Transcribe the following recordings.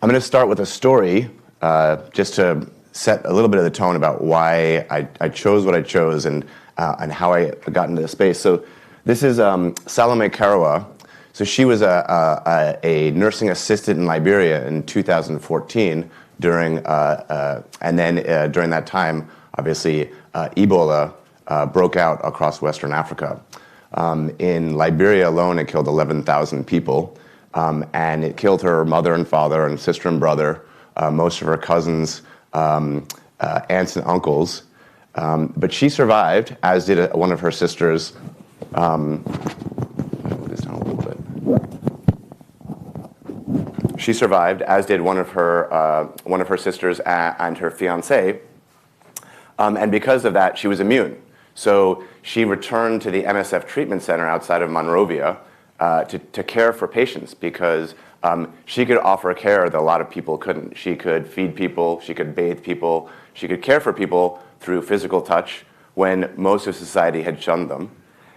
I'm going to start with a story just to set a little bit of the tone about why I chose what I chose and how I got into the space. So this is Salome Karawa. So she was a nursing assistant in Liberia in 2014 during that time, obviously, Ebola broke out across Western Africa. In Liberia alone, it killed 11,000 people. And it killed her mother and father and sister and brother, most of her cousins, aunts and uncles. But she survived, as did one of her sisters. She survived, as did one of her sisters and her fiancé. And because of that, she was immune. So she returned to the MSF treatment center outside of Monrovia to care for patients because she could offer care that a lot of people couldn't. She could feed people, she could bathe people, she could care for people through physical touch when most of society had shunned them.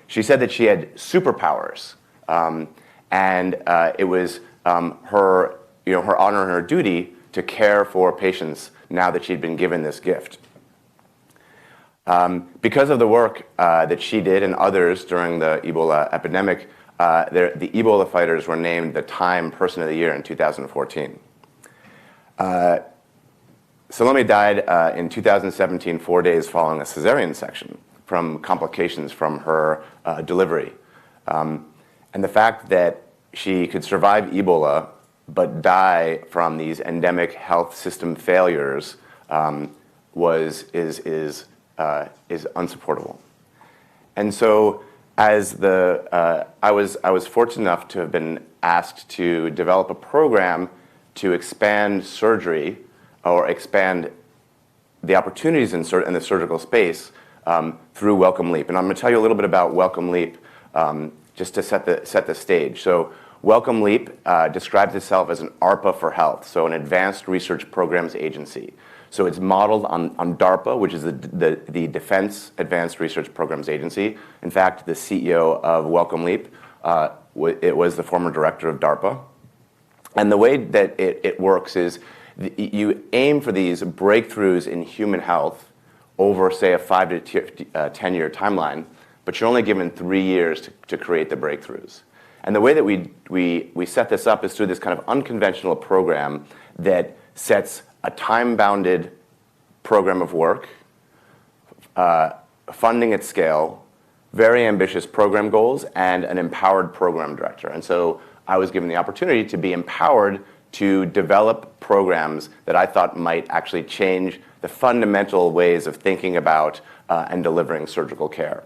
She said that she had superpowers, and it was her honor and her duty to care for patients now that she'd been given this gift. Because of the work that she did and others during the Ebola epidemic, the Ebola fighters were named the Time Person of the Year in 2014. Salome died in 2017, 4 days following a cesarean section from complications from her delivery. And the fact that she could survive Ebola but die from these endemic health system failures is unsupportable. And so as I was fortunate enough to have been asked to develop a program to expand surgery or expand the opportunities in the surgical space through Wellcome LEAP. And I'm going to tell you a little bit about Wellcome LEAP just to set the stage. So Wellcome LEAP describes itself as an ARPA for health, so an advanced research programs agency. So it's modeled on DARPA, which is the Defense Advanced Research Programs Agency. In fact, the CEO of Wellcome LEAP, it was the former director of DARPA. And the way that it works is you aim for these breakthroughs in human health over, say, a 5 to 10-year timeline, but you're only given 3 years to create the breakthroughs. And the way that we set this up is through this kind of unconventional program that sets a time-bounded program of work, funding at scale, very ambitious program goals, and an empowered program director. And so I was given the opportunity to be empowered to develop programs that I thought might actually change the fundamental ways of thinking about and delivering surgical care.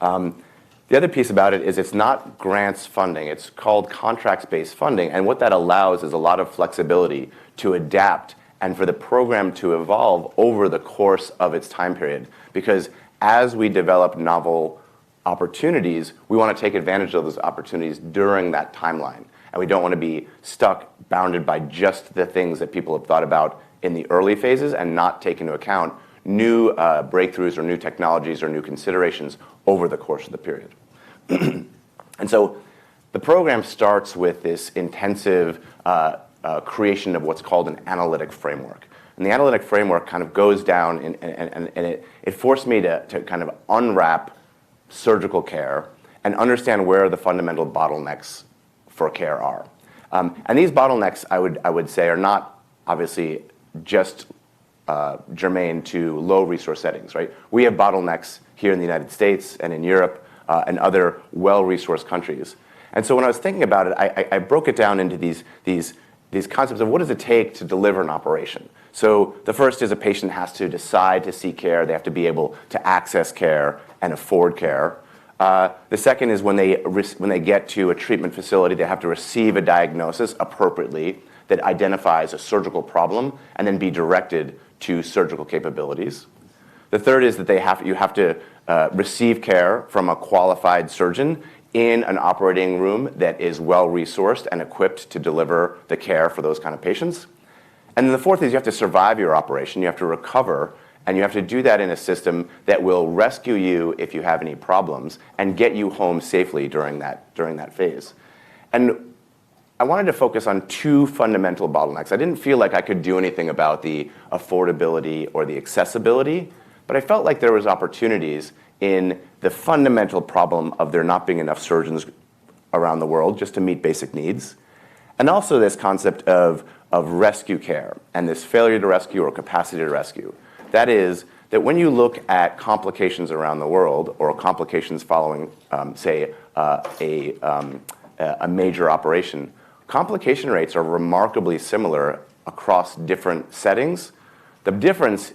The other piece about it is it's not grants funding. It's called contracts-based funding. And what that allows is a lot of flexibility to adapt and for the program to evolve over the course of its time period. Because as we develop novel opportunities, we want to take advantage of those opportunities during that timeline. And we don't want to be stuck, bounded by just the things that people have thought about in the early phases and not take into account new breakthroughs or new technologies or new considerations over the course of the period. And so the program starts with this intensive creation of what's called an analytic framework. And the analytic framework kind of goes down and it forced me to kind of unwrap surgical care and understand where the fundamental bottlenecks for care are. And these bottlenecks, I would say, are not obviously just germane to low resource settings, right? We have bottlenecks here in the United States and in Europe and other well-resourced countries. And so when I was thinking about it, I broke it down into these concepts of what does it take to deliver an operation. So the first is a patient has to decide to seek care. They have to be able to access care and afford care. The second is when they get to a treatment facility, they have to receive a diagnosis appropriately that identifies a surgical problem and then be directed to surgical capabilities. The third is that you have to receive care from a qualified surgeon in an operating room that is well-resourced and equipped to deliver the care for those kind of patients. And then the fourth is you have to survive your operation, you have to recover, and you have to do that in a system that will rescue you if you have any problems and get you home safely during that phase. And I wanted to focus on two fundamental bottlenecks. I didn't feel like I could do anything about the affordability or the accessibility, but I felt like there was opportunities in the fundamental problem of there not being enough surgeons around the world just to meet basic needs, and also this concept of rescue care and this failure to rescue or capacity to rescue. That is, that when you look at complications around the world or complications following, say, a major operation, complication rates are remarkably similar across different settings. The difference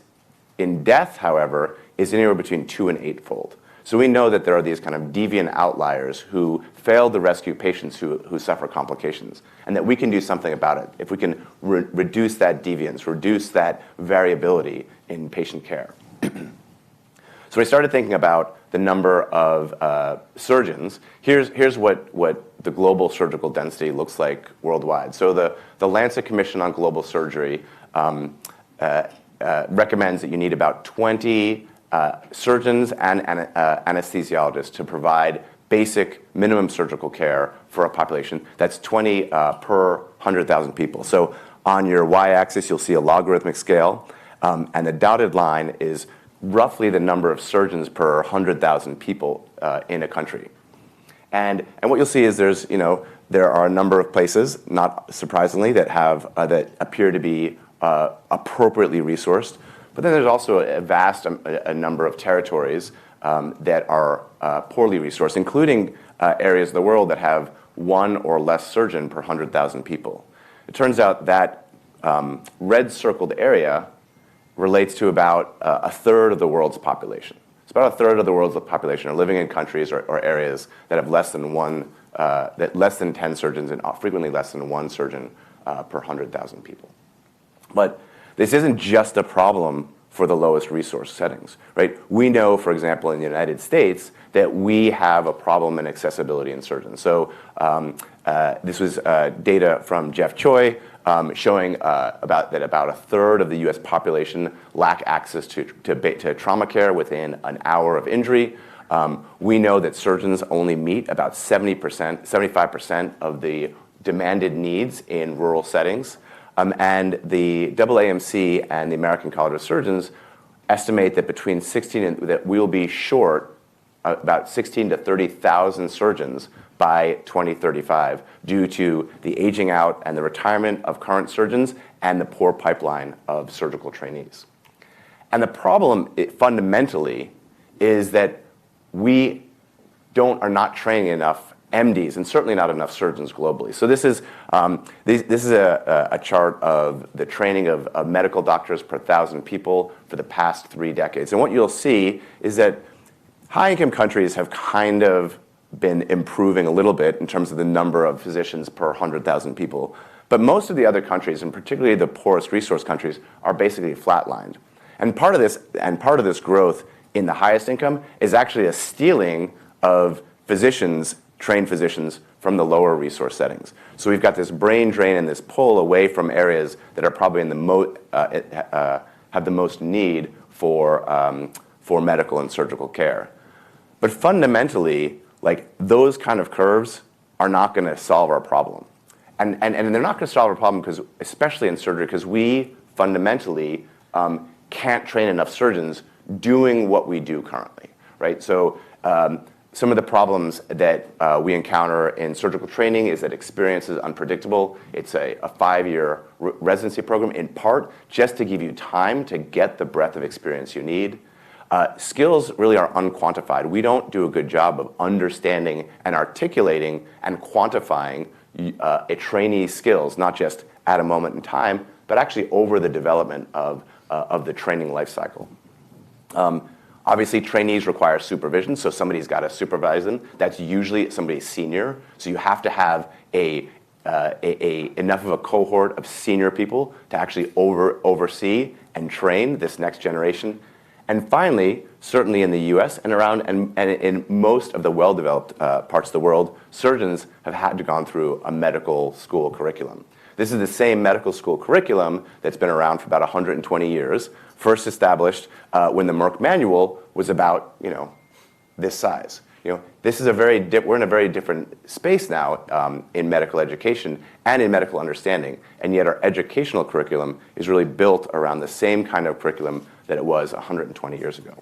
in death, however, is anywhere between 2 and 8-fold. So we know that there are these kind of deviant outliers who fail to rescue patients who suffer complications, and that we can do something about it if we can reduce that deviance, reduce that variability in patient care. So we started thinking about the number of surgeons. Here's what the global surgical density looks like worldwide. So the Lancet Commission on Global Surgery recommends that you need about 20 surgeons and anesthesiologists to provide basic minimum surgical care for a population. That's 20 per 100,000 people. So on your y-axis, you'll see a logarithmic scale, and the dotted line is roughly the number of surgeons per 100,000 people in a country. And what you'll see is there are a number of places, not surprisingly, that appear to be appropriately resourced. But then there's also a vast number of territories that are poorly resourced, including areas of the world that have one or less surgeon per 100,000 people. It turns out that red circled area relates to about a third of the world's population. It's about a third of the world's population are living in countries or areas that have less than 10 surgeons and frequently less than one surgeon per 100,000 people. But this isn't just a problem for the lowest resource settings, right? We know, for example, in the United States that we have a problem in accessibility in surgeons. So this was data from Jeff Choi showing about a third of the U.S. population lack access to trauma care within an hour of injury. We know that surgeons only meet about 75% of the demanded needs in rural settings. And the AAMC and the American College of Surgeons estimate that that we'll be short about 16 to 30,000 surgeons by 2035 due to the aging out and the retirement of current surgeons and the poor pipeline of surgical trainees. And the problem fundamentally is that we are not training enough MDs and certainly not enough surgeons globally. So this is a chart of the training of medical doctors per 1,000 people for the past 3 decades. And what you'll see is that high-income countries have kind of been improving a little bit in terms of the number of physicians per 100,000 people. But most of the other countries, and particularly the poorest resource countries, are basically flatlined. And part of this growth in the highest income is actually a stealing of trained physicians from the lower resource settings. So we've got this brain drain and this pull away from areas that are probably have the most need for medical and surgical care. But fundamentally, those kind of curves are not going to solve our problem. And they're not going to solve our problem because, especially in surgery, because we fundamentally can't train enough surgeons doing what we do currently, right? So some of the problems that we encounter in surgical training is that experience is unpredictable. It's a 5-year residency program, in part just to give you time to get the breadth of experience you need. Skills really are unquantified. We don't do a good job of understanding and articulating and quantifying a trainee's skills, not just at a moment in time, but actually over the development of the training life cycle. Obviously, trainees require supervision, so somebody's got to supervise them. That's usually somebody senior, so you have to have enough of a cohort of senior people to actually oversee and train this next generation. And finally, certainly in the U.S. and in most of the well-developed parts of the world, surgeons have had to gone through a medical school curriculum. This is the same medical school curriculum that's been around for about 120 years, first established when the Merck manual was about this size. we're in a very different space now in medical education and in medical understanding, and yet our educational curriculum is really built around the same kind of curriculum that it was 120 years ago.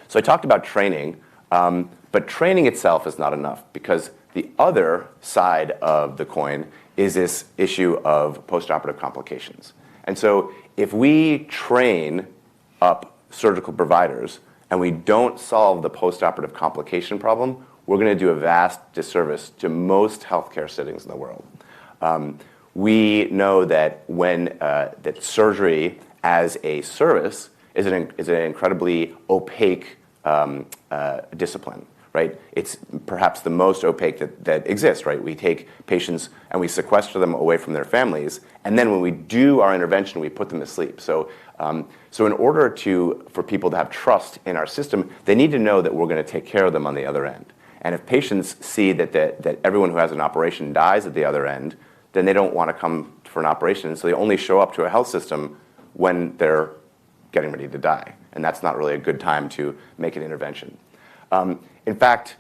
So I talked about training, but training itself is not enough, because the other side of the coin is this issue of postoperative complications. And so if we train up surgical providers and we don't solve the postoperative complication problem, we're going to do a vast disservice to most healthcare settings in the world. We know that that surgery as a service is an incredibly opaque discipline, right? It's perhaps the most opaque that exists, right? We take patients and we sequester them away from their families, and then when we do our intervention, we put them to sleep. So in order for people to have trust in our system, they need to know that we're going to take care of them on the other end. And if patients see that everyone who has an operation dies at the other end, then they don't want to come for an operation, so they only show up to a health system when they're getting ready to die. And that's not really a good time to make an intervention. In fact,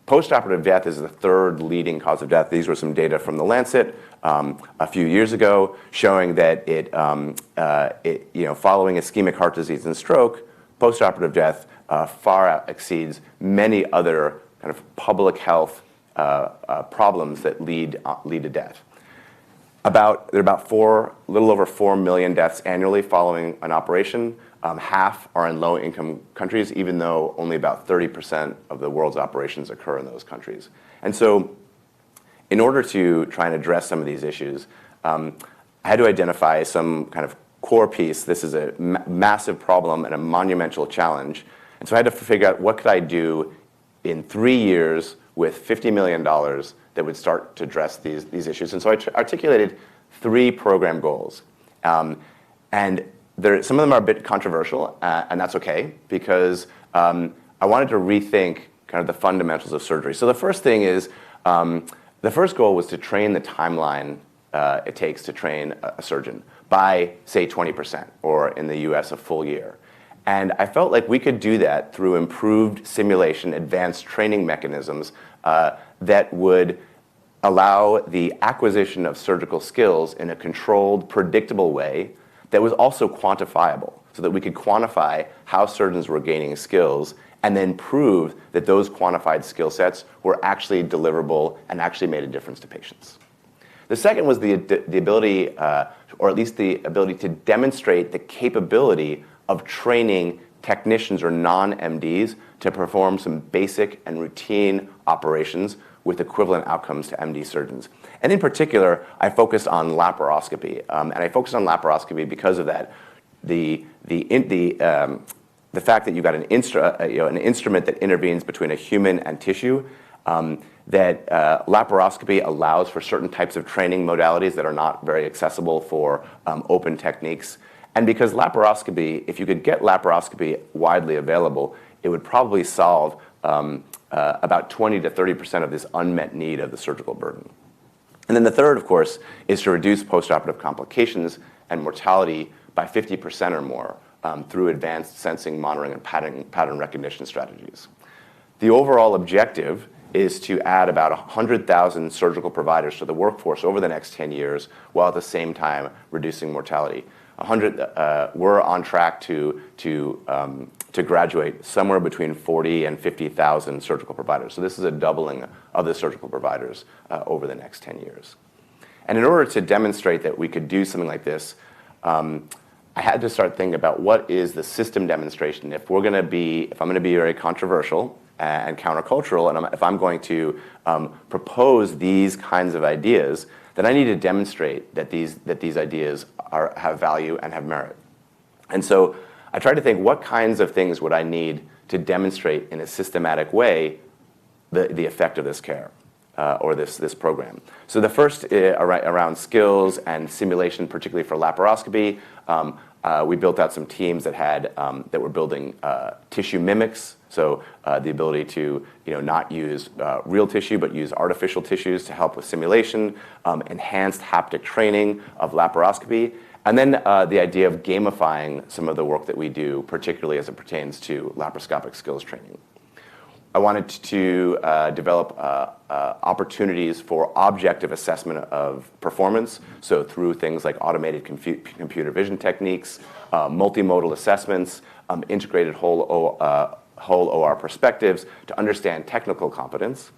postoperative death is the third leading cause of death. These were some data from The Lancet a few years ago showing that following ischemic heart disease and stroke, postoperative death far exceeds many other kind of public health problems that lead to death. There are a little over 4 million deaths annually following an operation. Half are in low-income countries, even though only about 30% of the world's operations occur in those countries. And so in order to try and address some of these issues, I had to identify some kind of core piece. This is a massive problem and a monumental challenge. And so I had to figure out what could I do in 3 years with $50 million that would start to address these issues. And so I articulated 3 program goals. And some of them are a bit controversial, and that's okay, because I wanted to rethink kind of the fundamentals of surgery. So the first thing is, the first goal was to train the timeline it takes to train a surgeon by, say, 20%, or in the US, a full year. And I felt like we could do that through improved simulation, advanced training mechanisms that would allow the acquisition of surgical skills in a controlled, predictable way that was also quantifiable, so that we could quantify how surgeons were gaining skills and then prove that those quantified skill sets were actually deliverable and actually made a difference to patients. The second was the ability, or at least the ability to demonstrate the capability of training technicians or non-MDs to perform some basic and routine operations with equivalent outcomes to MD surgeons. And in particular, I focused on laparoscopy. And I focused on laparoscopy because of that. The fact that you've got an instrument that intervenes between a human and tissue, that laparoscopy allows for certain types of training modalities that are not very accessible for open techniques. And because laparoscopy, if you could get laparoscopy widely available, it would probably solve about 20 to 30% of this unmet need of the surgical burden. And then the third, of course, is to reduce postoperative complications and mortality by 50% or more through advanced sensing, monitoring, and pattern recognition strategies. The overall objective is to add about 100,000 surgical providers to the workforce over the next 10 years, while at the same time reducing mortality. We're on track to graduate somewhere between 40 and 50,000 surgical providers. So this is a doubling of the surgical providers over the next 10 years. And in order to demonstrate that we could do something like this, I had to start thinking about what is the system demonstration. If I'm going to be very controversial and countercultural, and if I'm going to propose these kinds of ideas, then I need to demonstrate that these ideas have value and have merit. And so I tried to think, what kinds of things would I need to demonstrate in a systematic way the effect of this care or this program. So the first around skills and simulation, particularly for laparoscopy. We built out some teams that were building tissue mimics. So the ability to not use real tissue but use artificial tissues to help with simulation, enhanced haptic training of laparoscopy, and then the idea of gamifying some of the work that we do, particularly as it pertains to laparoscopic skills training. I wanted to develop opportunities for objective assessment of performance, so through things like automated computer vision techniques, multimodal assessments, integrated whole OR perspectives to understand technical competence.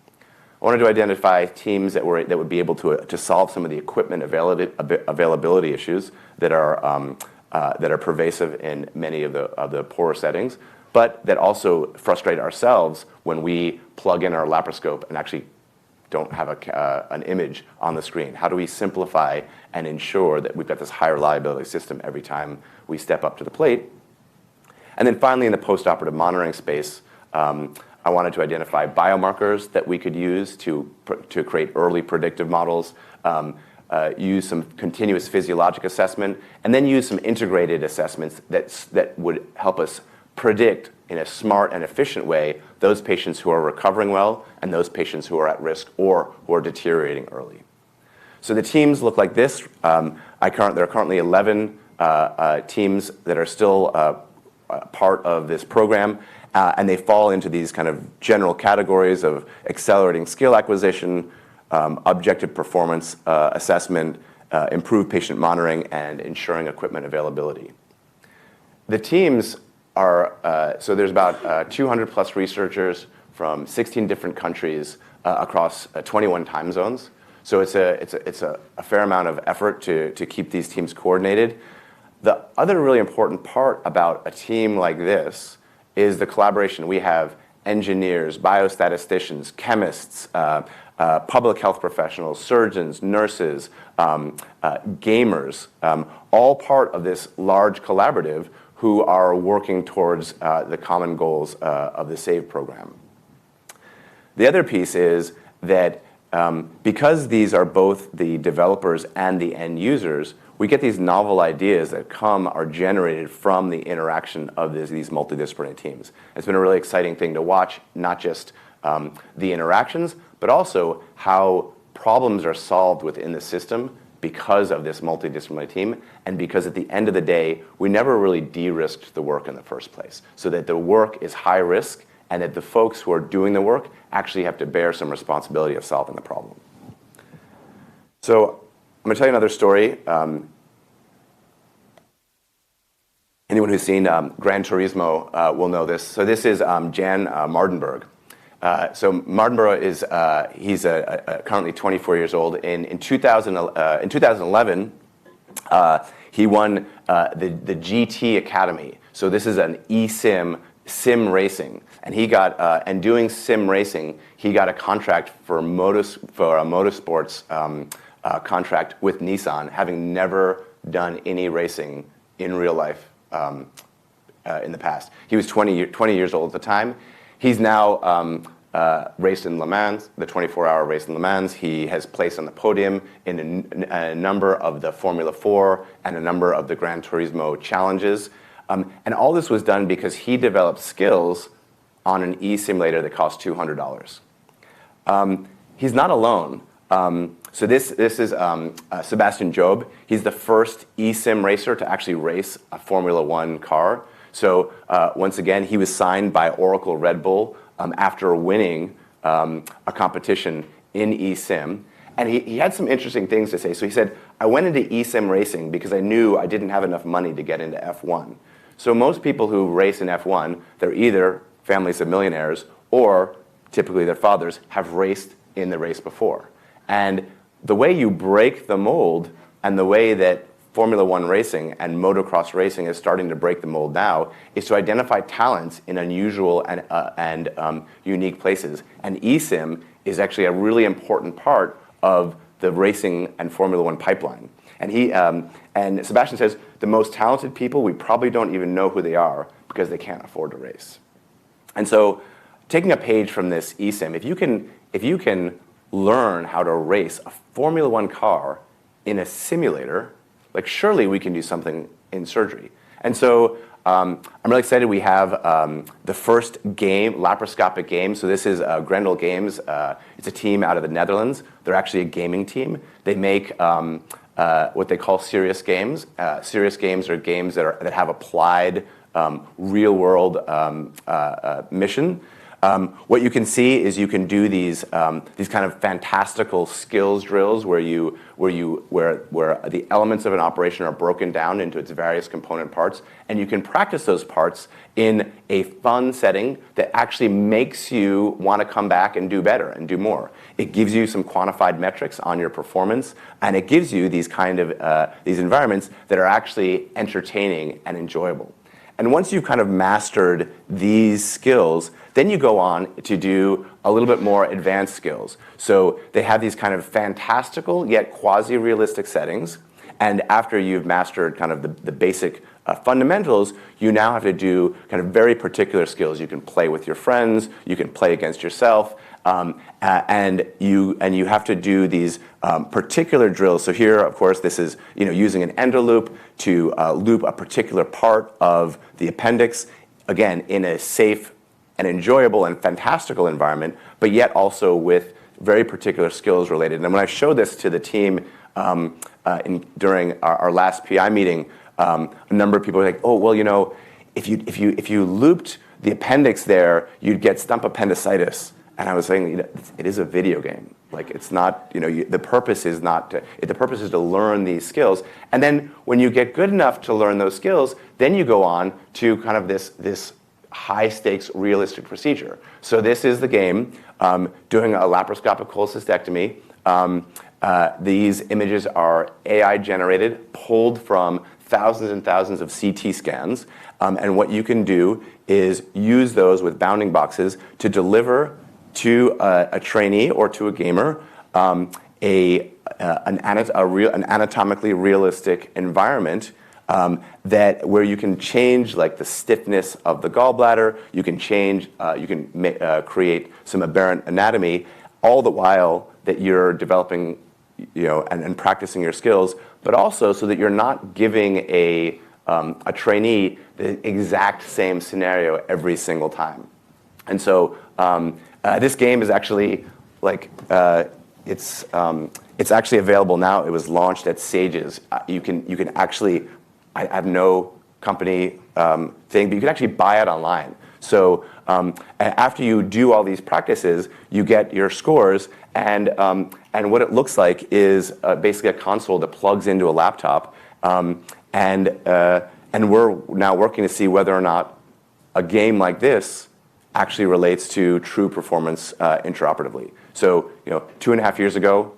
I wanted to identify teams that would be able to solve some of the equipment availability issues that are pervasive in many of the poorer settings, but that also frustrate ourselves when we plug in our laparoscope and actually don't have an image on the screen. How do we simplify and ensure that we've got this high reliability system every time we step up to the plate? And then finally, in the postoperative monitoring space, I wanted to identify biomarkers that we could use to create early predictive models, use some continuous physiologic assessment, and then use some integrated assessments that would help us predict in a smart and efficient way those patients who are recovering well and those patients who are at risk or who are deteriorating early. So the teams look like this. There are currently 11 teams that are still part of this program, and they fall into these kind of general categories of accelerating skill acquisition, objective performance assessment, improved patient monitoring, and ensuring equipment availability. The teams so there's about 200 plus researchers from 16 different countries across 21 time zones. So it's a fair amount of effort to keep these teams coordinated. The other really important part about a team like this is the collaboration. We have engineers, biostatisticians, chemists, public health professionals, surgeons, nurses, gamers, all part of this large collaborative who are working towards the common goals of the SAVE program. The other piece is that because these are both the developers and the end users, we get these novel ideas that are generated from the interaction of these multidisciplinary teams. It's been a really exciting thing to watch, not just the interactions, but also how problems are solved within the system because of this multidisciplinary team, and because at the end of the day, we never really de-risked the work in the first place, so that the work is high risk and that the folks who are doing the work actually have to bear some responsibility of solving the problem. So I'm going to tell you another story. Anyone who's seen Gran Turismo will know this. So this is Jan Mardenberg. So Mardenborough is he's currently 24 years old. In 2011, he won the GT Academy. So this is an sim racing, and he got and doing sim racing, he got a contract for a motorsports contract with Nissan, having never done any racing in real life in the past. He was 20 years old at the time. He's now raced in Le Mans, the 24-hour race in Le Mans. He has placed on the podium in a number of the Formula 4 and a number of the Gran Turismo challenges. And all this was done because he developed skills on an e-simulator that cost $200. He's not alone. So this is Sebastian Job. He's the first e-sim racer to actually race a Formula 1 car. So once again, he was signed by Oracle Red Bull after winning a competition in eSIM. And he had some interesting things to say. So he said, I went into eSIM racing because I knew I didn't have enough money to get into F1. So most people who race in F1, they're either families of millionaires or typically their fathers have raced in the race before. And the way you break the mold and the way that Formula 1 racing and motocross racing is starting to break the mold now is to identify talents in unusual and unique places. And eSIM is actually a really important part of the racing and Formula 1 pipeline. And Sebastian says the most talented people, we probably don't even know who they are because they can't afford to race. And so taking a page from this eSIM, if you can learn how to race a Formula 1 car in a simulator, like surely we can do something in surgery. And so I'm really excited. We have the first game, laparoscopic game. So this is Grendel Games. It's a team out of the Netherlands. They're actually a gaming team. They make what they call serious games. Serious games are games that have applied real-world mission. What you can see is you can do these kind of fantastical skills drills where the elements of an operation are broken down into its various component parts, and you can practice those parts in a fun setting that actually makes you want to come back and do better and do more. It gives you some quantified metrics on your performance, and it gives you these these environments that are actually entertaining and enjoyable. And once you've kind of mastered these skills, then you go on to do a little bit more advanced skills. So they have these kind of fantastical yet quasi-realistic settings. And after you've mastered kind of the basic fundamentals, you now have to do kind of very particular skills. You can play with your friends, you can play against yourself, and you have to do these particular drills. So here, of course, this is using an endo loop to loop a particular part of the appendix, again, in a safe and enjoyable and fantastical environment, but yet also with very particular skills related. And when I showed this to the team during our last PI meeting, a number of people were like, "Oh, well, if you looped the appendix there, you'd get stump appendicitis." And I was saying, it is a video game. Like, it's not, the purpose is the purpose is to learn these skills. And then when you get good enough to learn those skills, then you go on to kind of this high stakes realistic procedure. So this is the game, doing a laparoscopic cholecystectomy. These images are AI generated, pulled from thousands and thousands of CT scans. And what you can do is use those with bounding boxes to deliver to a trainee or to a gamer an anatomically realistic environment where you can change like the stiffness of the gallbladder, you can create some aberrant anatomy, all the while that you're developing and practicing your skills, but also so that you're not giving a trainee the exact same scenario every single time. And so this game is actually it's actually available now. It was launched at Sages. You can actually, I have no company thing, but you can actually buy it online. So after you do all these practices, you get your scores, and what it looks like is basically a console that plugs into a laptop, and we're now working to see whether or not a game like this actually relates to true performance intraoperatively. So 2.5 years ago,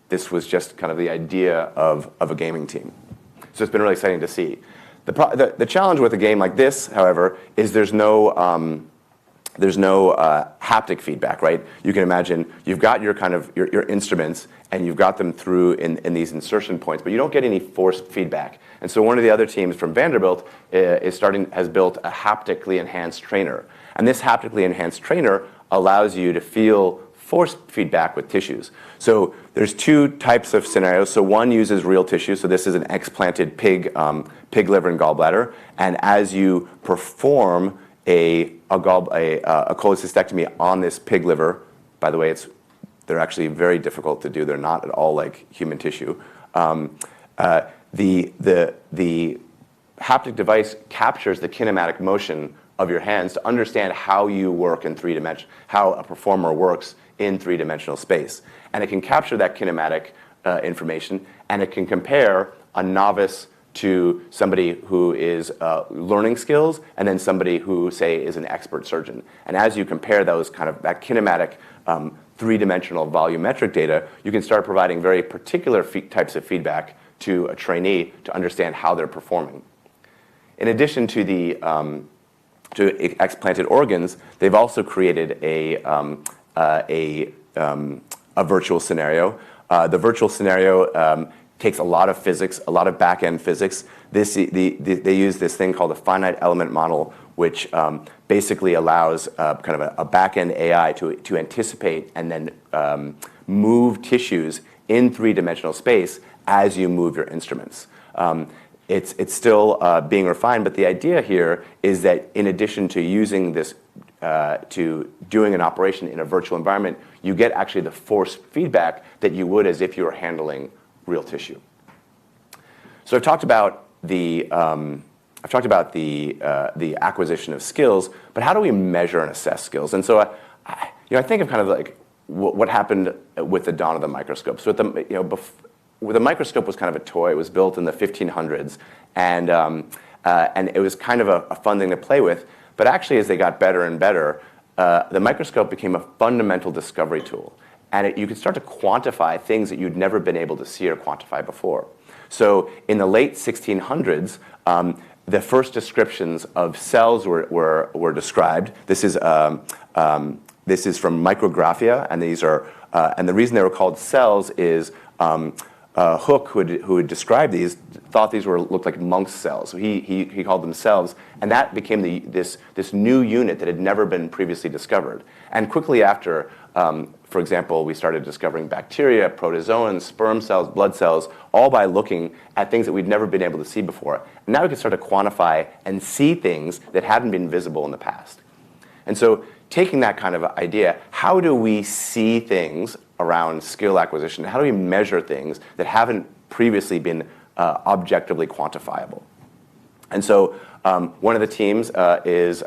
this was just kind of the idea of a gaming team. So it's been really exciting to see. The challenge with a game like this, however, is there's no haptic feedback, right? You can imagine you've got your instruments and you've got them through in these insertion points, but you don't get any forced feedback. And so one of the other teams from Vanderbilt has built a haptically enhanced trainer. And this haptically enhanced trainer allows you to feel force feedback with tissues. So there's two types of scenarios. So one uses real tissue. So this is an explanted pig liver and gallbladder. And as you perform a cholecystectomy on this pig liver, by the way, they're actually very difficult to do. They're not at all like human tissue. The haptic device captures the kinematic motion of your hands to understand how you work in 3 dimensions, how a performer works in 3-dimensional space. And it can capture that kinematic information, and it can compare a novice to somebody who is learning skills, and then somebody who, say, is an expert surgeon. And as you compare those that kinematic 3-dimensional volumetric data, you can start providing very particular types of feedback to a trainee to understand how they're performing. In addition to the to explanted organs, they've also created a virtual scenario. The virtual scenario takes a lot of physics, a lot of back-end physics. They use this thing called a finite element model, which basically allows kind of a back-end AI to anticipate and then move tissues in 3-dimensional space as you move your instruments. It's still being refined, but the idea here is that in addition to using this to doing an operation in a virtual environment, you get actually the force feedback that you would as if you were handling real tissue. So I've talked about the I've talked about the acquisition of skills, but how do we measure and assess skills? And so I think of kind of like what happened with the dawn of the microscope. So the microscope was kind of a toy. It was built in the 1500s, and it was kind of a fun thing to play with. But actually, as they got better and better, the microscope became a fundamental discovery tool. And you could start to quantify things that you'd never been able to see or quantify before. So in the late 1600s, the first descriptions of cells were described. This is from micrographia, and these are and the reason they were called cells is Hooke, who had described these, thought these looked like monk's cells. So he called them cells, and that became this new unit that had never been previously discovered. And quickly after, for example, we started discovering bacteria, protozoans, sperm cells, blood cells, all by looking at things that we'd never been able to see before. And now we can start to quantify and see things that hadn't been visible in the past. And so taking that kind of idea, how do we see things around skill acquisition? How do we measure things that haven't previously been objectively quantifiable? And so one of the teams is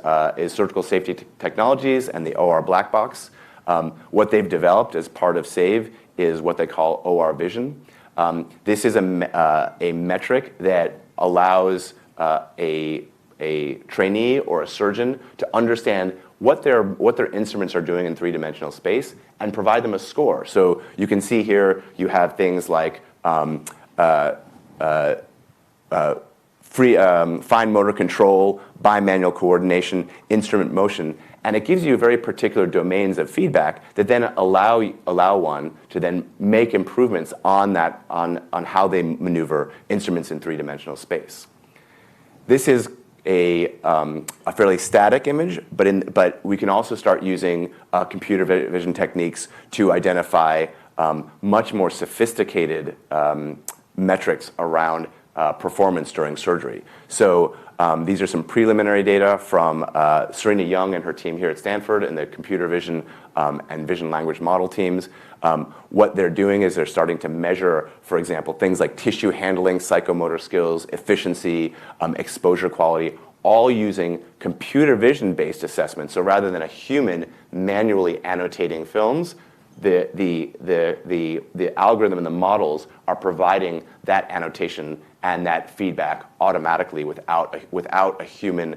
Surgical Safety Technologies and the OR Black Box. What they've developed as part of SAVE is what they call OR Vision. This is a metric that allows a trainee or a surgeon to understand what their instruments are doing in three-dimensional space and provide them a score. So you can see here you have things like fine motor control, bimanual coordination, instrument motion, and it gives you very particular domains of feedback that then allow one to then make improvements on how they maneuver instruments in three-dimensional space. This is a fairly static image, but we can also start using computer vision techniques to identify much more sophisticated metrics around performance during surgery. So these are some preliminary data from Serena Young and her team here at Stanford and the computer vision and vision language model teams. What they're doing is they're starting to measure, for example, things like tissue handling, psychomotor skills, efficiency, exposure quality, all using computer vision-based assessments. So rather than a human manually annotating films, the algorithm and the models are providing that annotation and that feedback automatically without a human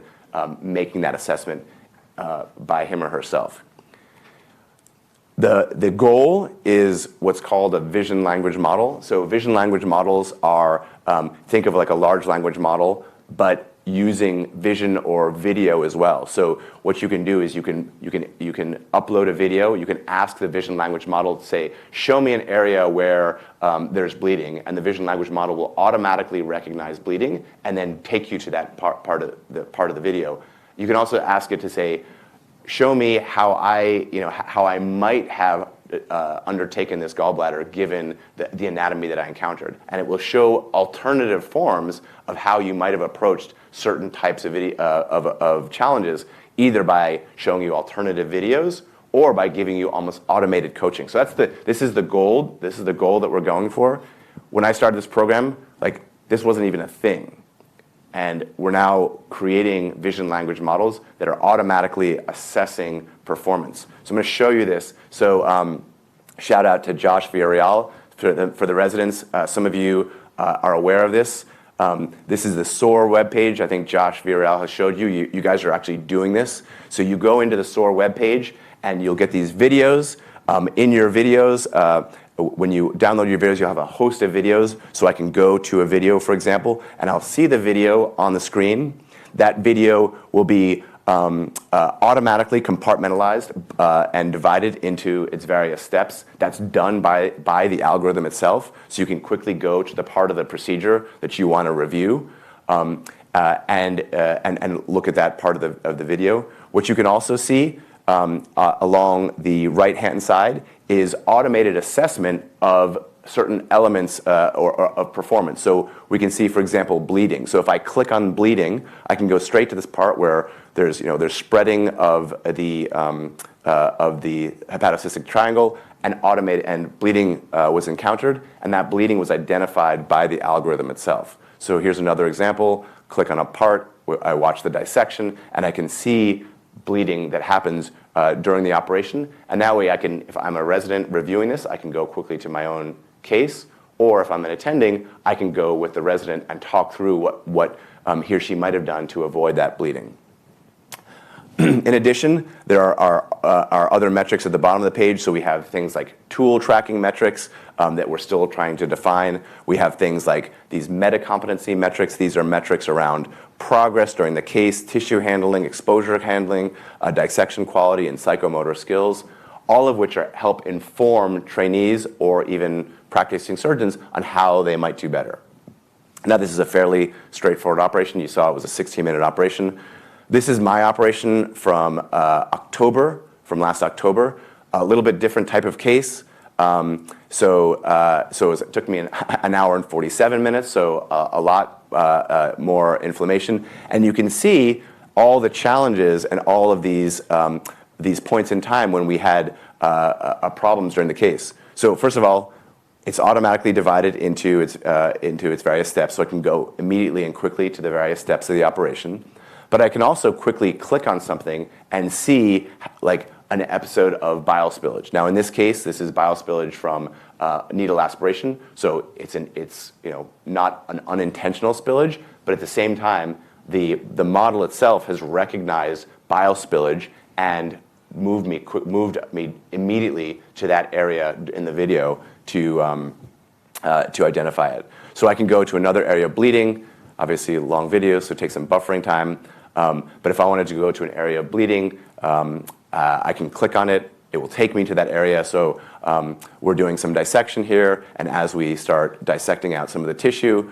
making that assessment by him or herself. The goal is what's called a vision language model. So vision language models are, think of like a large language model, but using vision or video as well. So what you can do is you can upload a video. You can ask the vision language model to say, show me an area where there's bleeding, and the vision language model will automatically recognize bleeding and then take you to that part of the video. You can also ask it to say, show me how I might have undertaken this gallbladder given the anatomy that I encountered. And it will show alternative forms of how you might have approached certain types of challenges, either by showing you alternative videos or by giving you almost automated coaching. So this is the goal. This is the goal that we're going for. When I started this program, this wasn't even a thing. And we're now creating vision language models that are automatically assessing performance. So I'm going to show you this. So shout out to Josh Villarreal for the residents. Some of you are aware of this. This is the SOAR webpage. I think Josh Villarreal has showed you. You guys are actually doing this. So you go into the SOAR webpage and you'll get these videos. In your videos, when you download your videos, you'll have a host of videos. So I can go to a video, for example, and I'll see the video on the screen. That video will be automatically compartmentalized and divided into its various steps. That's done by the algorithm itself. So you can quickly go to the part of the procedure that you want to review and look at that part of the video. What you can also see along the right-hand side is automated assessment of certain elements of performance. So we can see, for example, bleeding. So if I click on bleeding, I can go straight to this part where there's spreading of the hepatocystic triangle, and bleeding was encountered, and that bleeding was identified by the algorithm itself. So here's another example. Click on a part, I watch the dissection, and I can see bleeding that happens during the operation. And that way I can, if I'm a resident reviewing this, I can go quickly to my own case, or if I'm an attending, I can go with the resident and talk through what he or she might have done to avoid that bleeding. In addition, there are other metrics at the bottom of the page. So we have things like tool tracking metrics that we're still trying to define. We have things like these meta-competency metrics. These are metrics around progress during the case, tissue handling, exposure handling, dissection quality, and psychomotor skills, all of which help inform trainees or even practicing surgeons on how they might do better. Now, this is a fairly straightforward operation. You saw it was a 16-minute operation. This is my operation from last October, a little bit different type of case. So it took me an hour and 47 minutes, so a lot more inflammation. And you can see all the challenges and all of these points in time when we had problems during the case. So first of all, it's automatically divided into its various steps, so I can go immediately and quickly to the various steps of the operation. But I can also quickly click on something and see like an episode of bile spillage. Now in this case, this is bile spillage from needle aspiration, so it's not an unintentional spillage, but at the same time, the model itself has recognized bile spillage and moved me immediately to that area in the video to identify it. So I can go to another area of bleeding, obviously long video, so it takes some buffering time. But if I wanted to go to an area of bleeding, I can click on it. It will take me to that area. So we're doing some dissection here, and as we start dissecting out some of the tissue,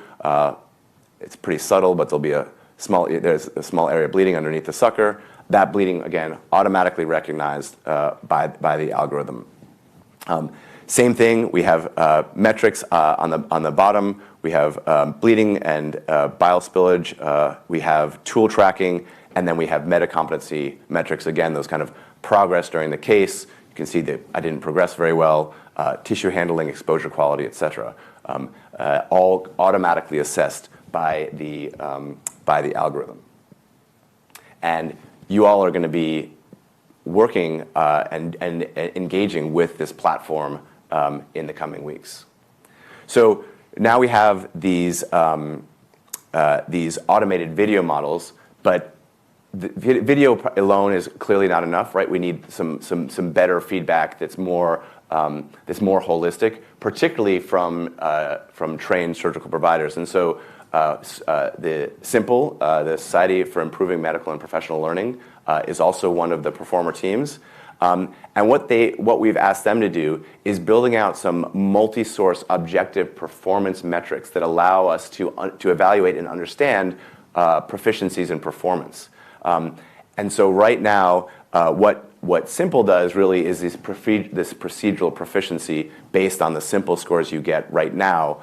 it's pretty subtle, but there's a small area of bleeding underneath the sucker. That bleeding, again, automatically recognized by the algorithm. Same thing, we have metrics on the bottom. We have bleeding and bile spillage. We have tool tracking, and then we have meta-competency metrics. Again, those kind of progress during the case. You can see that I didn't progress very well. Tissue handling, exposure quality, et cetera. All automatically assessed by the algorithm. And you all are going to be working and engaging with this platform in the coming weeks. So now we have these automated video models, but the video alone is clearly not enough, right? We need some better feedback that's more holistic, particularly from trained surgical providers. And so the SIMPLE, the Society for Improving Medical and Professional Learning, is also one of the performer teams. And what we've asked them to do is building out some multi-source objective performance metrics that allow us to evaluate and understand proficiencies in performance. And so right now, what SIMPLE does really is this procedural proficiency based on the SIMPLE scores you get right now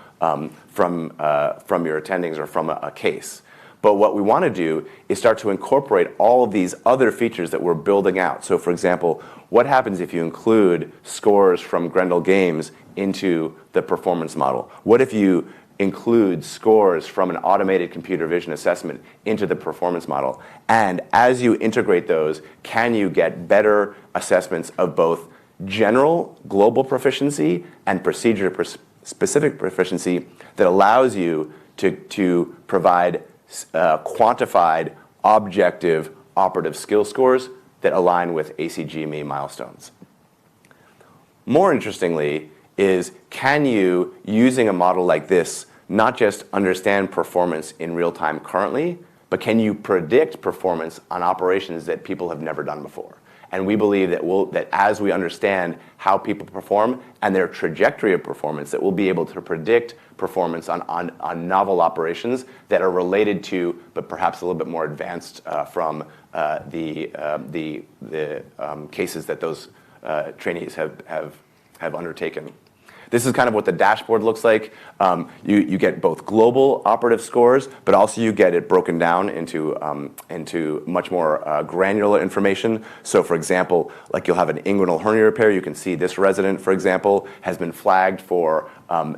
from your attendings or from a case. But what we want to do is start to incorporate all of these other features that we're building out. So for example, what happens if you include scores from Grendel Games into the performance model? What if you include scores from an automated computer vision assessment into the performance model? And as you integrate those, can you get better assessments of both general global proficiency and procedure-specific proficiency that allows you to provide quantified, objective, operative skill scores that align with ACGME milestones? More interestingly is, can you, using a model like this, not just understand performance in real time currently, but can you predict performance on operations that people have never done before? And we believe that as we understand how people perform and their trajectory of performance, that we'll be able to predict performance on novel operations that are related to, but perhaps a little bit more advanced from the cases that those trainees have undertaken. This is kind of what the dashboard looks like. You get both global operative scores, but also you get it broken down into much more granular information. So for example, like you'll have an inguinal hernia repair. You can see this resident, for example, has been flagged for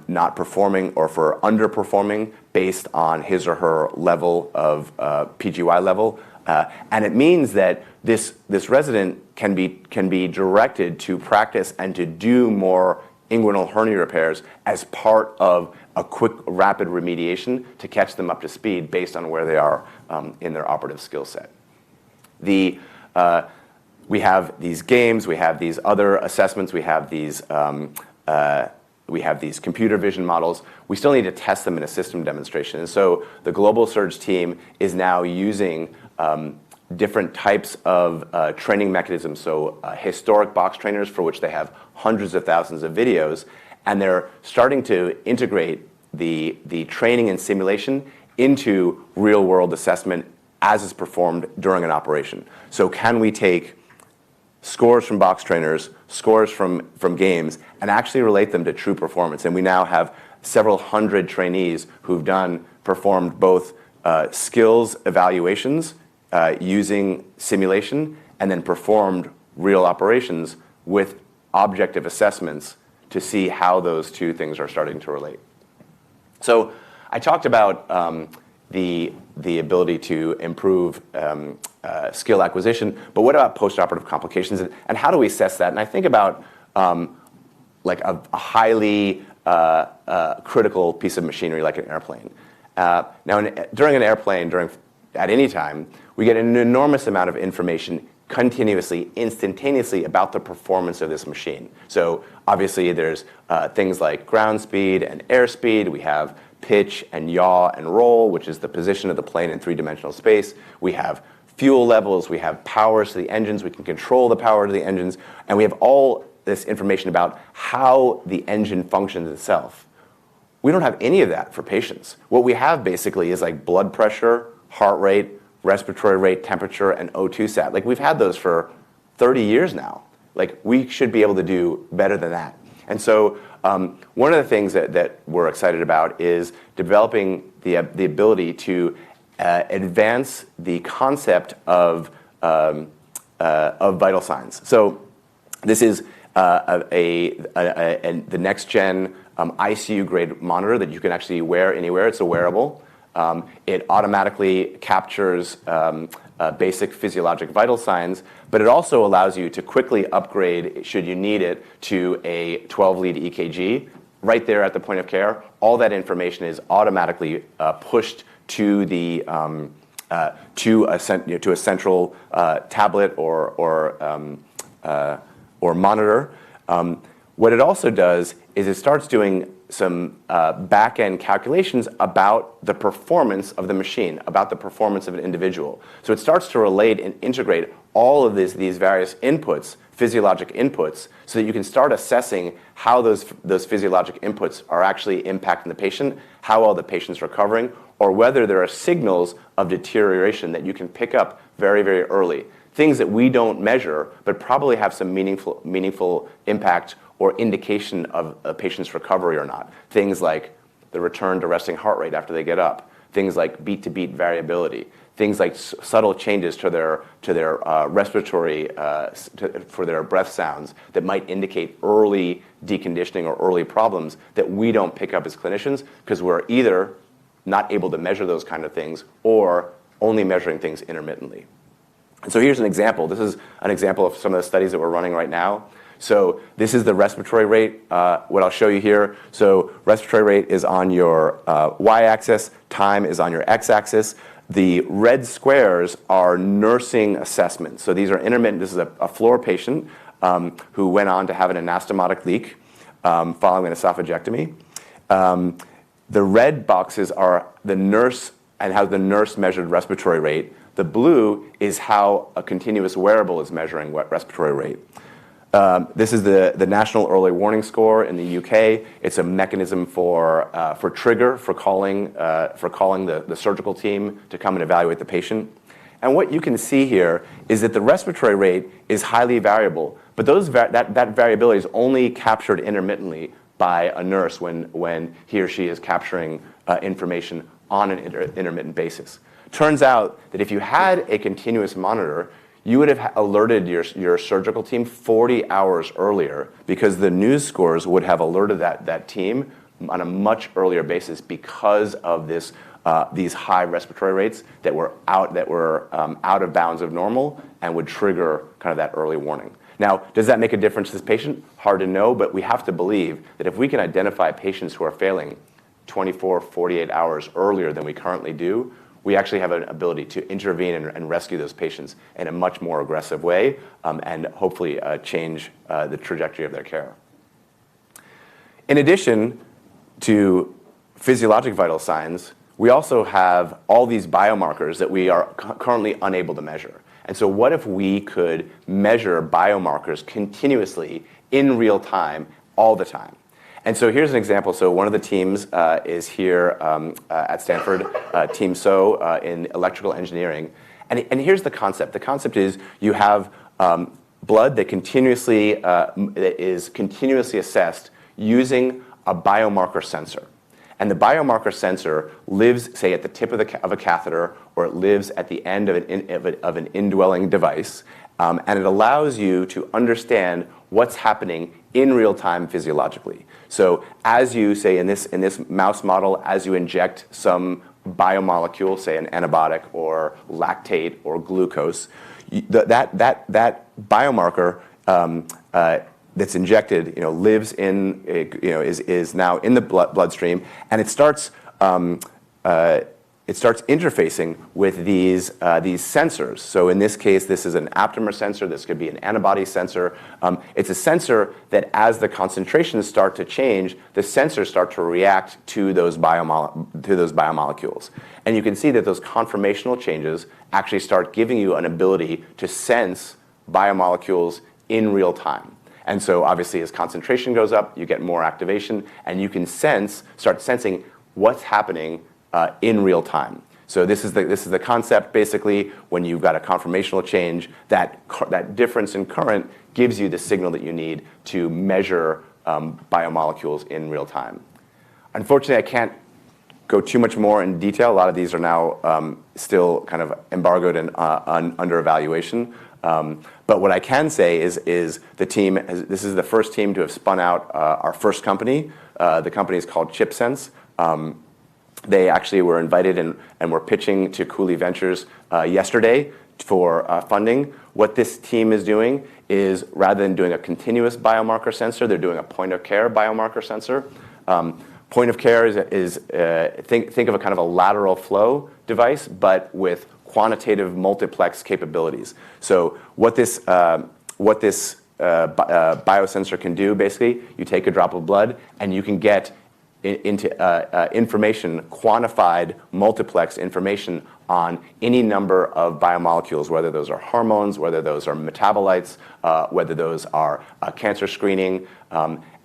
not performing or for underperforming based on his or her level of PGY level. And it means that this resident can be directed to practice and to do more inguinal hernia repairs as part of a quick, rapid remediation to catch them up to speed based on where they are in their operative skill set. We have these games, we have these other assessments, we have these computer vision models. We still need to test them in a system demonstration. And so the Global Surge team is now using different types of training mechanisms. So historic box trainers, for which they have hundreds of thousands of videos, and they're starting to integrate the training and simulation into real-world assessment as is performed during an operation. So can we take scores from box trainers, scores from games, and actually relate them to true performance? And we now have several hundred trainees who've performed both skills evaluations using simulation and then performed real operations with objective assessments to see how those two things are starting to relate. So I talked about the ability to improve skill acquisition, but what about postoperative complications, and how do we assess that? And I think about like a highly critical piece of machinery like an airplane. During an airplane, at any time, we get an enormous amount of information continuously, instantaneously about the performance of this machine. So obviously there's things like ground speed and airspeed. We have pitch and yaw and roll, which is the position of the plane in three-dimensional space. We have fuel levels. We have powers to the engines. We can control the power to the engines. And we have all this information about how the engine functions itself. We don't have any of that for patients. What we have basically is like blood pressure, heart rate, respiratory rate, temperature, and O2 sat. Like we've had those for 30 years now. Like we should be able to do better than that. And so one of the things that we're excited about is developing the ability to advance the concept of vital signs. So this is the next gen ICU grade monitor that you can actually wear anywhere. It's a wearable. It automatically captures basic physiologic vital signs, but it also allows you to quickly upgrade, should you need it, to a 12-lead EKG right there at the point of care. All that information is automatically pushed to the to a central tablet or monitor. What it also does is it starts doing some back-end calculations about the performance of the machine, about the performance of an individual. So it starts to relate and integrate all of these various inputs, physiologic inputs, so that you can start assessing how those physiologic inputs are actually impacting the patient, how well the patient's recovering, or whether there are signals of deterioration that you can pick up very, very early. Things that we don't measure, but probably have some meaningful impact or indication of a patient's recovery or not. Things like the return to resting heart rate after they get up, things like beat-to-beat variability, things like subtle changes to their respiratory, for their breath sounds that might indicate early deconditioning or early problems that we don't pick up as clinicians because we're either not able to measure those kind of things or only measuring things intermittently. And so here's an example. This is an example of some of the studies that we're running right now. So this is the respiratory rate, what I'll show you here. So respiratory rate is on your y-axis, time is on your x-axis. The red squares are nursing assessments. So these are intermittent. This is a floor patient who went on to have an anastomotic leak following an esophagectomy. The red boxes are the nurse and how the nurse measured respiratory rate. The blue is how a continuous wearable is measuring respiratory rate. This is the National Early Warning Score in the UK. It's a mechanism for trigger, for calling the surgical team to come and evaluate the patient. And what you can see here is that the respiratory rate is highly variable, but that variability is only captured intermittently by a nurse when he or she is capturing information on an intermittent basis. Turns out that if you had a continuous monitor, you would have alerted your surgical team 40 hours earlier, because the news scores would have alerted that team on a much earlier basis because of these high respiratory rates that were out of bounds of normal and would trigger kind of that early warning. Now, does that make a difference to this patient? Hard to know, but we have to believe that if we can identify patients who are failing 24, 48 hours earlier than we currently do, we actually have an ability to intervene and rescue those patients in a much more aggressive way, and hopefully change the trajectory of their care. In addition to physiologic vital signs, we also have all these biomarkers that we are currently unable to measure. And so what if we could measure biomarkers continuously in real time, all the time? And so here's an example. So one of the teams is here at Stanford, Team So in electrical engineering. And here's the concept. The concept is you have blood that is continuously assessed using a biomarker sensor. And the biomarker sensor lives, say, at the tip of a catheter, or it lives at the end of an indwelling device, and it allows you to understand what's happening in real time physiologically. So as you, say, in this mouse model, as you inject some biomolecule, say an antibiotic or lactate or glucose, that biomarker that's injected, lives in, is now in the bloodstream, and it starts interfacing with these sensors. So in this case, this is an aptamer sensor. This could be an antibody sensor. It's a sensor that, as the concentrations start to change, the sensors start to react to those biomolecules. And you can see that those conformational changes actually start giving you an ability to sense biomolecules in real time. And so obviously as concentration goes up, you get more activation, and you can start sensing what's happening in real time. So this is the concept. Basically, when you've got a conformational change, that difference in current gives you the signal that you need to measure biomolecules in real time. Unfortunately, I can't go too much more in detail. A lot of these are now still kind of embargoed and under evaluation. But what I can say is this is the first team to have spun out our first company. The company is called ChipSense. They actually were invited and were pitching to Cooley Ventures yesterday for funding. What this team is doing is, rather than doing a continuous biomarker sensor, they're doing a point-of-care biomarker sensor. Point of care is think of a kind of a lateral flow device, but with quantitative multiplex capabilities. So what this biosensor can do, basically, you take a drop of blood and you can get into information, quantified multiplex information on any number of biomolecules, whether those are hormones, whether those are metabolites, whether those are cancer screening.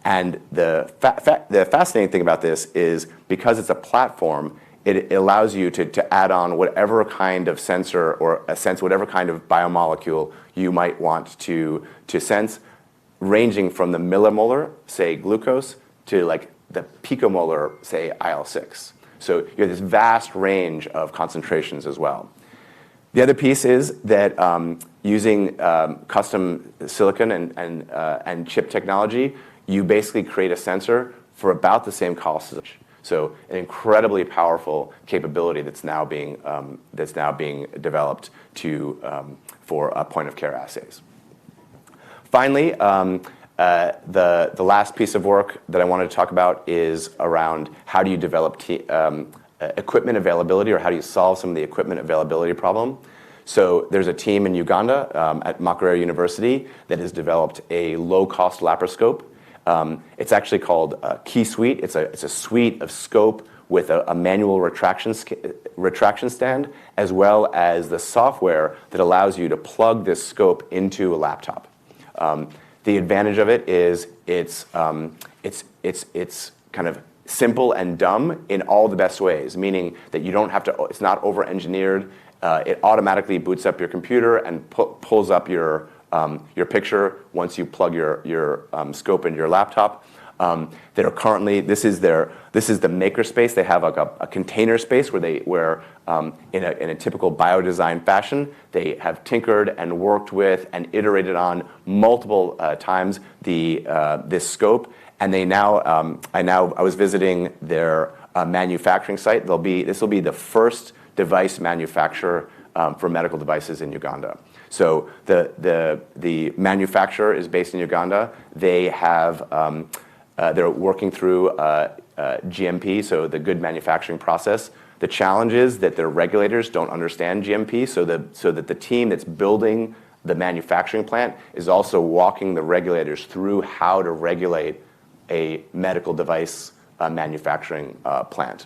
And the fascinating thing about this is, because it's a platform, it allows you to add on whatever kind of sensor or whatever kind of biomolecule you might want to sense, ranging from the millimolar, say glucose, to like the picomolar, say IL-6. So you have this vast range of concentrations as well. The other piece is that using custom silicon and chip technology, you basically create a sensor for about the same cost as so an incredibly powerful capability that's now being developed for point-of-care assays. Finally, the last piece of work that I wanted to talk about is around how do you develop equipment availability, or how do you solve some of the equipment availability problem. So there's a team in Uganda at Makerere University that has developed a low-cost laparoscope. It's actually called Key Suite. It's a suite of scope with a manual retraction stand, as well as the software that allows you to plug this scope into a laptop. The advantage of it is it's kind of simple and dumb in all the best ways, meaning that you don't have to. It's not over-engineered. It automatically boots up your computer and pulls up your picture once you plug your scope into your laptop. They're currently, this is the maker space. They have like a container space where in a typical biodesign fashion, they have tinkered and worked with and iterated on multiple times this scope. And they now, I was visiting their manufacturing site. This will be the first device manufacturer for medical devices in Uganda. So the manufacturer is based in Uganda. They have they're working through GMP, so the good manufacturing process. The challenge is that their regulators don't understand GMP, so that the team that's building the manufacturing plant is also walking the regulators through how to regulate a medical device manufacturing plant.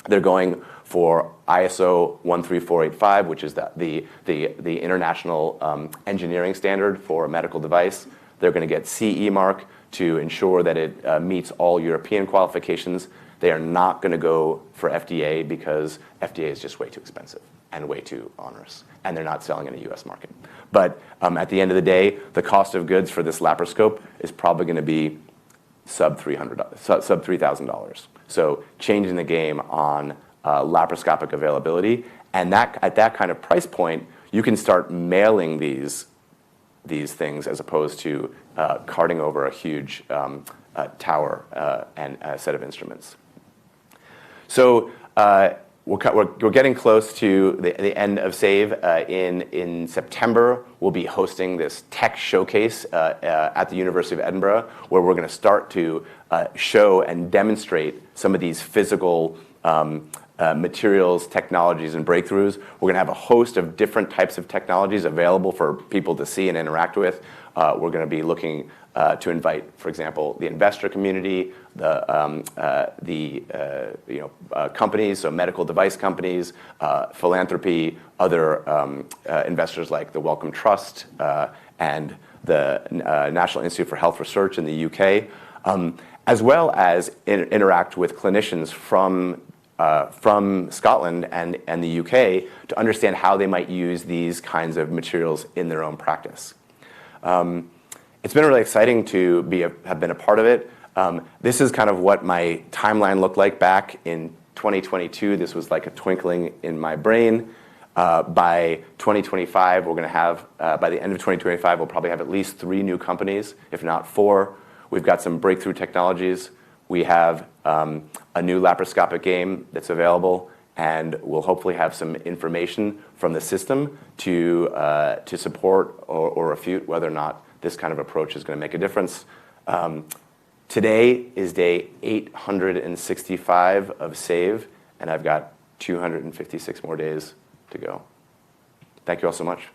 They're going for ISO 13485, which is the international engineering standard for a medical device. They're going to get CE mark to ensure that it meets all European qualifications. They are not going to go for FDA because FDA is just way too expensive and way too onerous, and they're not selling in a US market. But at the end of the day, the cost of goods for this laparoscope is probably going to be sub $3,000. So changing the game on laparoscopic availability, and at that kind of price point, you can start mailing these things as opposed to carting over a huge tower and a set of instruments. So we're getting close to the end of SAVE. In September, we'll be hosting this tech showcase at the University of Edinburgh, where we're going to start to show and demonstrate some of these physical materials, technologies, and breakthroughs. We're going to have a host of different types of technologies available for people to see and interact with. We're going to be looking to invite, for example, the investor community, companies, so medical device companies, philanthropy, other investors like the Wellcome Trust and the National Institute for Health Research in the UK, as well as interact with clinicians from Scotland and the UK to understand how they might use these kinds of materials in their own practice. It's been really exciting to have been a part of it. This is kind of what my timeline looked like back in 2022. This was like a twinkling in my brain. By 2025, we're going to have, by the end of 2025, we'll probably have at least 3 new companies, if not 4. We've got some breakthrough technologies. We have a new laparoscopic game that's available, and we'll hopefully have some information from the system to support or refute whether or not this kind of approach is going to make a difference. Today is day 865 of SAVE, and I've got 256 more days to go. Thank you all so much.